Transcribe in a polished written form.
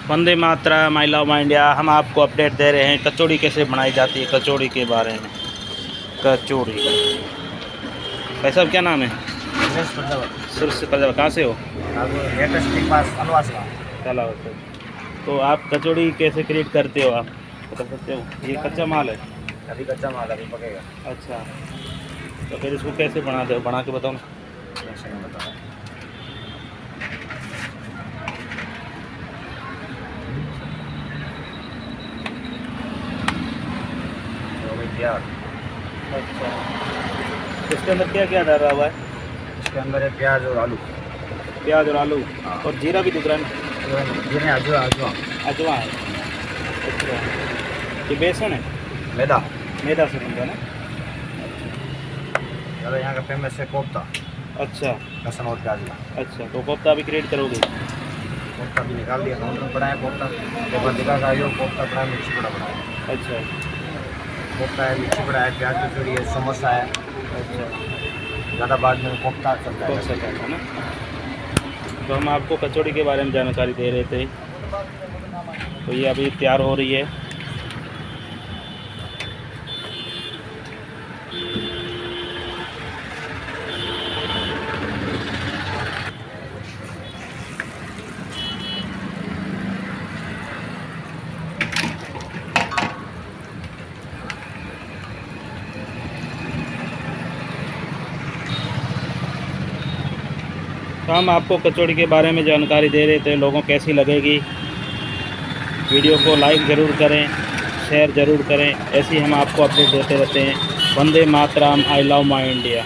Vande Mataram, I love my India. हम आपको update दे रहे हैं कचौड़ी कैसे बनाई जाती है, कचौड़ी के बारे में। कचौड़ी भाई साहब क्या नाम है? सुरेश प्रजापति। कहाँ से हो? चला तो आप कचौड़ी कैसे क्रिएट करते हो, आप बता सकते हो? ये कच्चा माल है, अभी कच्चा माल अभी पकेगा। अच्छा। तो फिर इसको कैसे बनाते हो, बना के बताओ ना। कैसे मैं बताऊँ? प्याज, अच्छा, इसके अंदर क्या क्या डाला हुआ है? इसके अंदर है प्याज और आलू। प्याज और आलू, हाँ। और जीरा भी दिख रहा है, जीरा अजवा अजवा अजवा है। अच्छा, ये बेसन है? मैदा। मैदा से बनता है ना? ज़्यादा यहाँ का फेमस है कोफ्ता। अच्छा लहसुन और प्याज का। अच्छा, तो कोफ्ता भी क्रिएट करोगे? कोफ्ता भी निकाल दिया, काउंटर में पड़ा है कोफ्ता। एक बार दिखा का आइयो, कोफ्ता पड़ा है, मिर्ची पड़ा है। अच्छा कोफ्ता है, मिर्ची पड़ा है, प्याज कचौड़ी है, समोसा है। अच्छा, ज़्यादा बाद में कोफ्ता चलता बहुत है। अच्छा है ना। तो हम आपको कचौड़ी के बारे में जानकारी दे रहे थे, तो ये अभी तैयार हो रही है। तो हम आपको कचौड़ी के बारे में जानकारी दे रहे थे, लोगों कैसी लगेगी। वीडियो को लाइक ज़रूर करें, शेयर ज़रूर करें। ऐसे ही हम आपको अपडेट देते रहते हैं। Vande Mataram, I love my India.